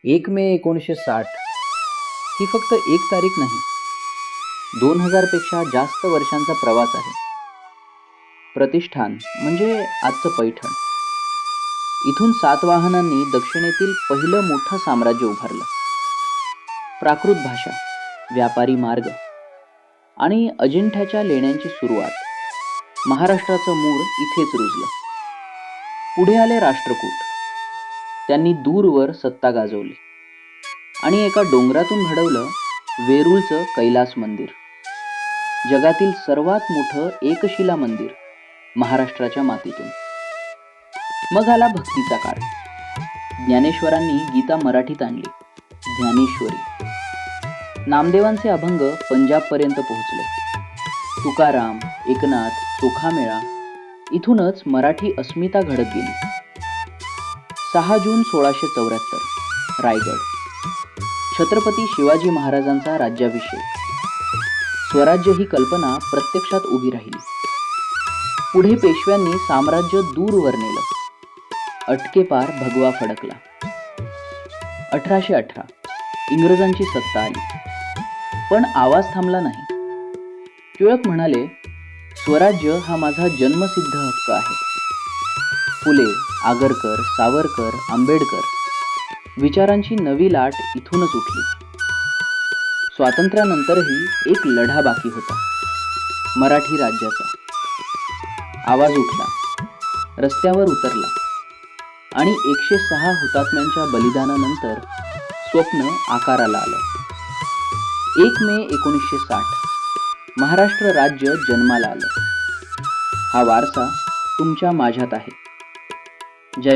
1 मे 1960 ही फक्त एक तारीख नाही, 2000 पेक्षा जास्त वर्षांचा प्रवास आहे. प्रतिष्ठान म्हणजे आजचं पैठण. इथून सातवाहनांनी दक्षिणेतील पहिलं मोठं साम्राज्य उभारलं. प्राकृत भाषा, व्यापारी मार्ग आणि अजिंठ्याच्या लेण्यांची सुरुवात. महाराष्ट्राचं मूळ इथेच रुजलं. पुढे आले राष्ट्रकूट. त्यांनी दूरवर सत्ता गाजवली आणि एका डोंगरातून घडवलं वेरूळचं कैलास मंदिर. जगातील सर्वात मोठं एकशिला मंदिर महाराष्ट्राच्या मातीतून. मग आला भक्तीचा काळ. ज्ञानेश्वरांनी गीता मराठीत आणली. ज्ञानेश्वरी. नामदेवांचे अभंग पंजाबपर्यंत पोहोचले. तुकाराम, एकनाथ, चोखामेळा. इथूनच मराठी अस्मिता घडत गेली. 6 जून 1674 रायगड. छत्रपती शिवाजी महाराजांचा राज्याभिषेक. स्वराज्य ही कल्पना प्रत्यक्षात उभी राहिली. पुढे पेशव्यांनी साम्राज्य दूरवर नेलं. अटकेपार भगवा फडकला. 1818 इंग्रजांची सत्ता आली. पण आवाज थांबला नाही. टिळक म्हणाले, स्वराज्य हा माझा जन्मसिद्ध हक्क आहे. फुले, आगरकर, सावरकर, आंबेडकर विचारांची नवी लाट इथूनच उठली. स्वातंत्र्यानंतरही एक लढा बाकी होता, मराठी राज्याचा. आवाज उठला, रस्त्यावर उतरला आणि 106 हुतात्म्यांच्या बलिदानानंतर स्वप्न आकाराला आलं. 1 मे 1960 महाराष्ट्र राज्य जन्माला आलं. हा वारसा तुमच्या माझ्यात आहे. जय